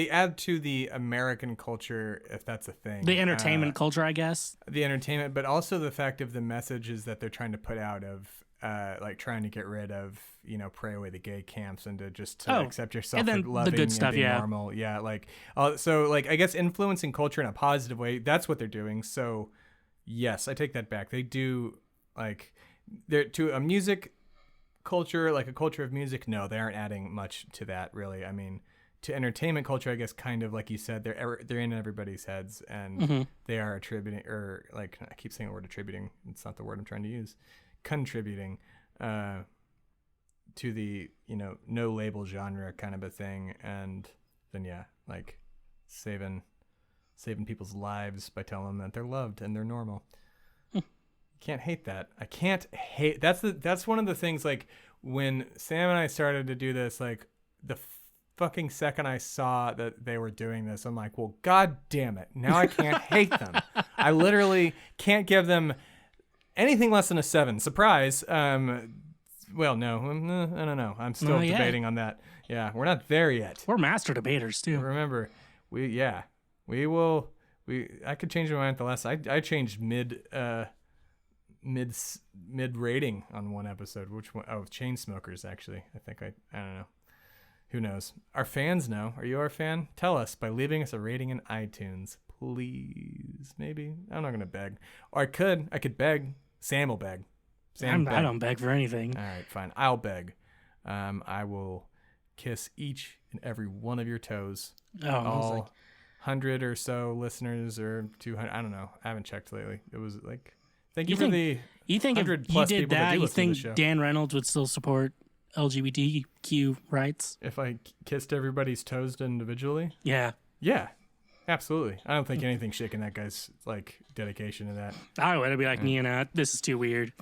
add to the American culture, if that's a thing. The entertainment culture, I guess. The entertainment, but also the fact of the messages that they're trying to put out of, like trying to get rid of, pray away the gay camps and to just accept yourself and then for loving the good stuff, and being yeah. normal. Yeah, like, so like I guess influencing culture in a positive way. That's what they're doing. So yes, I take that back. They do like they're to a music culture, like a culture of music. No, they aren't adding much to that really. I mean, to entertainment culture, I guess, kind of like you said, they're in everybody's heads, and they are attributing, or like I keep saying the word attributing. It's not the word I'm trying to use. Contributing to the no label genre kind of a thing, and then like saving people's lives by telling them that they're loved and they're normal. Can't hate that. I can't hate. That's one of the things. Like when Sam and I started to do this, like the fucking second I saw that they were doing this, I'm like, well, god damn it! Now I can't hate them. I literally can't give them anything less than a 7. Surprise. Well, no, I don't know. I'm still debating on that. Yeah, we're not there yet. We're master debaters too. Remember, we will. I could change my mind at the last. I changed mid rating on one episode. Which one? Oh, Chainsmokers, actually. I don't know. Who knows? Our fans know. Are you our fan? Tell us by leaving us a rating in iTunes, please. Maybe. I'm not going to beg. Or I could beg. Sam will beg. I don't beg for anything. All right, fine. I'll beg. I will kiss each and every one of your toes. All 100 or so listeners, or 200. I don't know. I haven't checked lately. It was like, you think if you did that, you think Dan Reynolds would still support LGBTQ rights? If I kissed everybody's toes individually? Yeah. Yeah. Absolutely. I don't think anything's shaking that guy's like dedication to that. I would be like, this is too weird.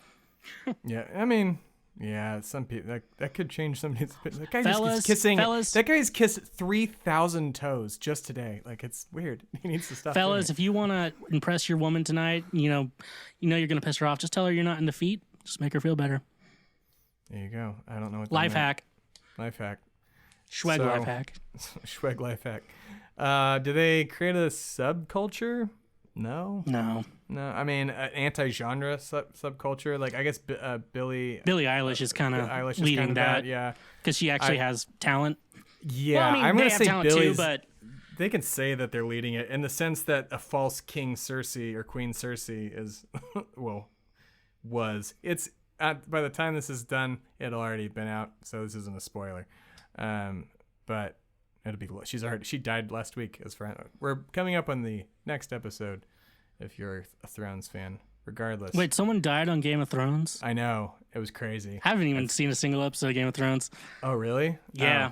Yeah, I mean, yeah, some people that could change somebody's. That guy fellas, just keeps kissing. Fellas, that guy's kissed 3,000 toes just today. Like, it's weird. He needs to stop. Fellas, if you want to impress your woman tonight, you're gonna piss her off. Just tell her you're not into feet. Just make her feel better. There you go. I don't know what. Life hack. Life hack. Schweg life hack. Schweg life hack. Do they create a subculture? No. I mean, anti-genre subculture. Like, I guess Billie Eilish is kind of leading that. Yeah, because she actually has talent. Yeah, well, I mean, I'm gonna say Billie's too, but they can say that they're leading it in the sense that a false King Cersei or Queen Cersei is, was. It's by the time this is done, it'll already been out, so this isn't a spoiler. But it'll be. She died last week. We're coming up on the next episode. If you're a Thrones fan, regardless. Wait, someone died on Game of Thrones? I know, it was crazy. I haven't even seen a single episode of Game of Thrones. Oh, really? Yeah.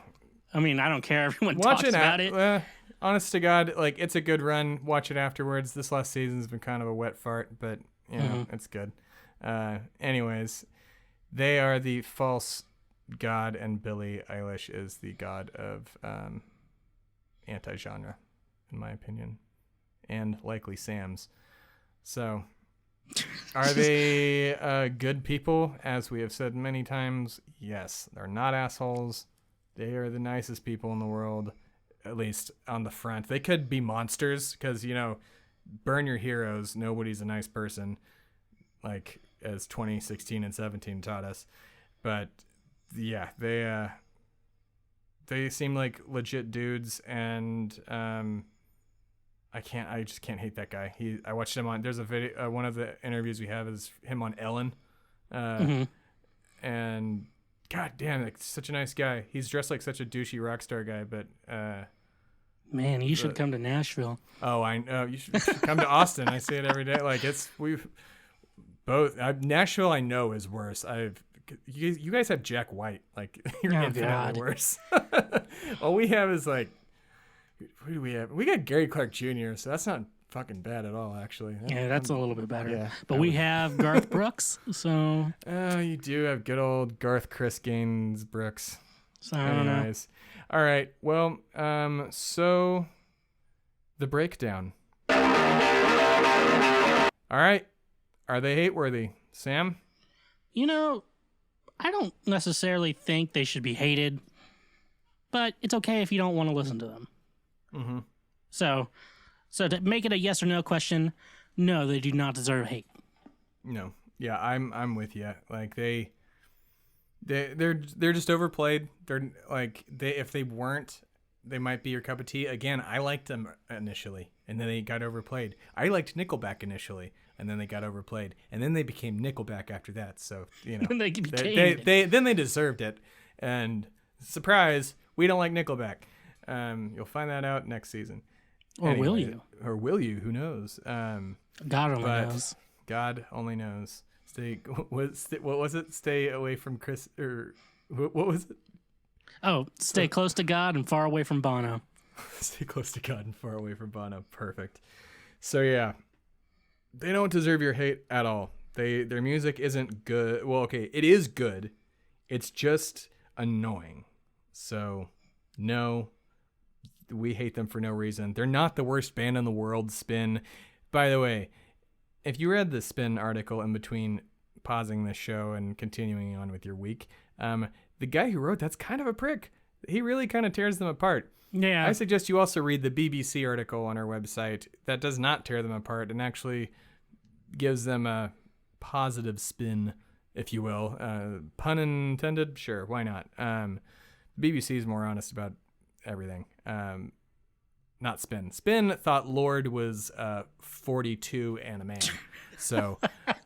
I mean, I don't care. Everyone Watch talks about it. Honest to God, like, it's a good run. Watch it afterwards. This last season's been kind of a wet fart, but it's good. Anyways, they are the false god, and Billie Eilish is the god of anti-genre, in my opinion, and likely Sam's. So, are they good people? As we have said many times, yes. They're not assholes. They are the nicest people in the world, at least on the front. They could be monsters, because, burn your heroes. Nobody's a nice person, like, as 2016 and 17 taught us. But, yeah, they seem like legit dudes, and I just can't hate that guy. I watched him on. There's a video. One of the interviews we have is him on Ellen, and god damn, like, such a nice guy. He's dressed like such a douchey rock star guy, but man, you should come to Nashville. Oh, I know. You should come to Austin. I say it every day. Like, we've both. Nashville, I know, is worse. I've you guys have Jack White. Like, you're Oh, infinitely God. worse. All we have is like, who do we have? We got Gary Clark Jr., so that's not fucking bad at all, actually. Yeah, that's a little bit better. Yeah, but we have Garth Brooks, so Oh, you do have good old Garth Chris Gaines Brooks. I don't know. Anyways. All right. Well, so the breakdown. All right. Are they hate-worthy? Sam? I don't necessarily think they should be hated, but it's okay if you don't want to listen to them. Mm-hmm. So to make it a yes or no question, no, they do not deserve hate. No. Yeah, I'm with you. Like they're just overplayed. They're like if they weren't, they might be your cup of tea. Again, I liked them initially, and then they got overplayed. I liked Nickelback initially, and then they got overplayed, and then they became Nickelback after that. So then they deserved it. And surprise, we don't like Nickelback. You'll find that out next season. Or will you? Or will you? Who knows? God only knows. God only knows. What was it? Stay away from Chris, or what was it? Oh, stay close to God and far away from Bono. Stay close to God and far away from Bono. Perfect. So yeah, they don't deserve your hate at all. Their music isn't good. Well, okay, it is good. It's just annoying. So no, we hate them for no reason. They're not the worst band in the world. Spin. By the way, if you read the Spin article in between pausing the show and continuing on with your week, the guy who wrote that's kind of a prick. He really kind of tears them apart. Yeah. I suggest you also read the BBC article on our website that does not tear them apart and actually gives them a positive spin, if you will. Pun intended? Sure, why not? BBC is more honest about everything. Not Spin. Spin thought Lord was 42 and a man. So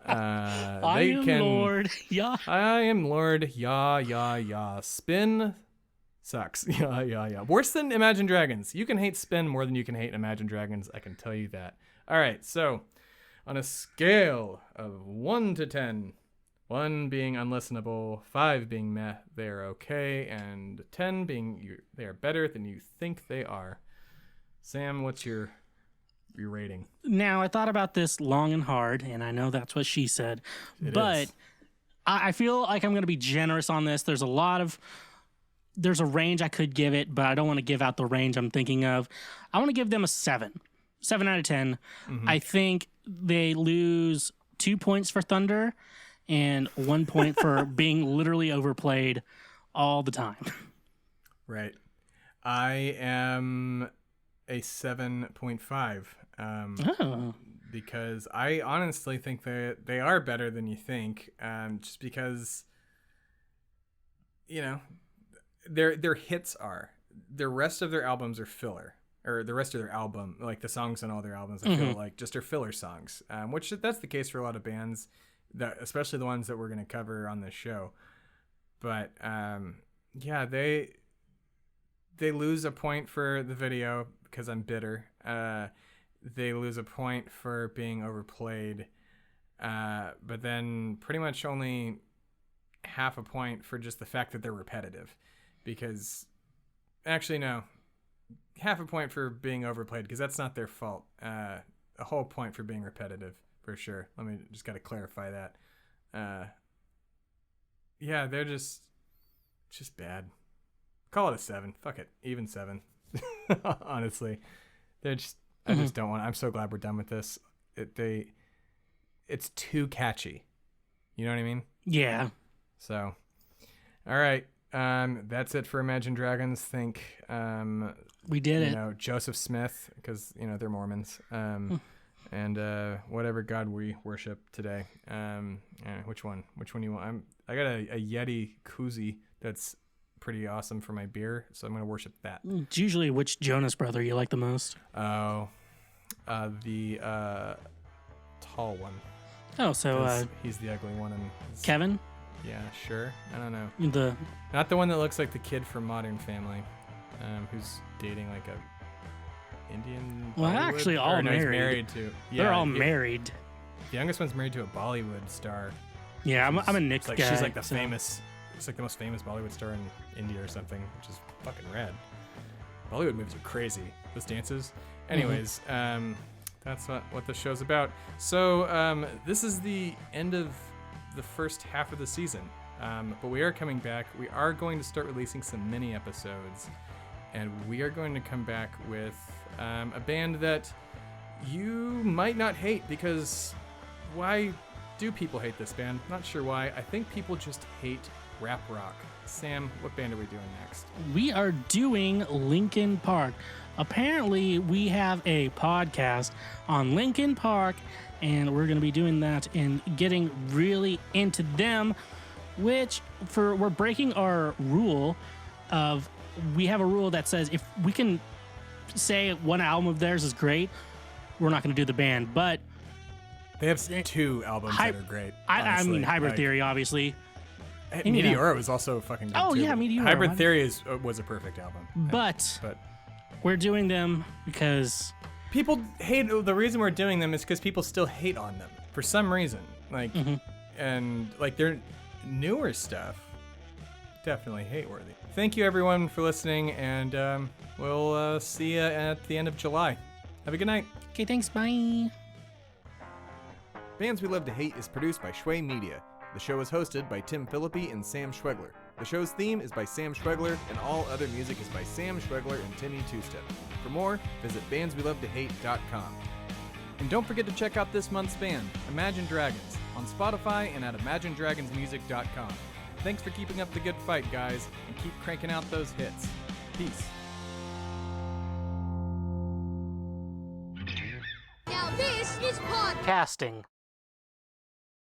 I am Lord. Yeah. I am Lord. Yeah. Spin sucks. Yeah. Worse than Imagine Dragons. You can hate Spin more than you can hate Imagine Dragons. I can tell you that. All right. So on a scale of 1 to 10, 1 being unlistenable, 5 being meh, they are okay, and 10 being they are better than you think they are. Sam, what's your rating? Now, I thought about this long and hard, and I know that's what she said, but I feel like I'm going to be generous on this. There's a range I could give it, but I don't want to give out the range I'm thinking of. I want to give them a 7 out of 10. Mm-hmm. I think they lose 2 points for Thunder and 1 point for being literally overplayed all the time. Right. I am a 7.5. Because I honestly think that they are better than you think. Just because, their hits are. The rest of their albums are filler. Or the rest of their album, like the songs on all their albums, I feel like just are filler songs. Which that's the case for a lot of bands, that especially the ones that we're going to cover on this show. But they lose a point for the video because I'm bitter. They lose a point for being overplayed, but then pretty much only half a point for just the fact that they're repetitive. Because, actually, no, half a point for being overplayed because that's not their fault. A whole point for being repetitive, for sure. Let me just got to clarify that. They're just bad. Call it a 7. Fuck it, even 7. Honestly, they're just. I just don't want. I'm so glad we're done with this. It's too catchy. You know what I mean? Yeah. So, all right. That's it for Imagine Dragons. Think. We did it. Joseph Smith, because they're Mormons. And whatever God we worship today. Which one? Which one you want? I got a Yeti koozie that's pretty awesome for my beer, so I'm going to worship that. It's usually which Jonas brother you like the most. Oh, the tall one. Oh, so he's the ugly one. And Kevin? Yeah, sure. I don't know. Not the one that looks like the kid from Modern Family, who's dating like a Indian. Well, Bollywood, actually, all married. Married to. Yeah, they're all married. The youngest one's married to a Bollywood star. Yeah, I'm a Nick like, guy. She's like the most famous Bollywood star in India or something, which is fucking rad. Bollywood movies are crazy. Those dances. Anyways, that's what the show's about. So this is the end of the first half of the season. But we are coming back. We are going to start releasing some mini episodes. And we are going to come back with a band that you might not hate, because why do people hate this band? Not sure why. I think people just hate rap rock. Sam, what band are we doing next? We are doing Linkin Park. Apparently, we have a podcast on Linkin Park, and we're going to be doing that and getting really into them, which we're breaking our rule of, we have a rule that says if we can say one album of theirs is great, we're not going to do the band. But they have 2 albums that are great. I mean, Hybrid Theory, obviously. Meteora was also fucking good too. Yeah, Meteora. Hybrid Theory was a perfect album. But we're doing them because people hate. The reason we're doing them is because people still hate on them for some reason. Like, and like their newer stuff, definitely hate-worthy. Thank you everyone for listening, and we'll see you at the end of July. Have a good night. Okay, thanks. Bye. Bands We Love to Hate is produced by Shway Media. The show is hosted by Tim Philippi and Sam Schwegler. The show's theme is by Sam Schwegler, and all other music is by Sam Schwegler and Timmy Two-Step. For more, visit bandswelovetohate.com. And don't forget to check out this month's band, Imagine Dragons, on Spotify and at imaginedragonsmusic.com. Thanks for keeping up the good fight, guys, and keep cranking out those hits. Peace. Now this is podcasting.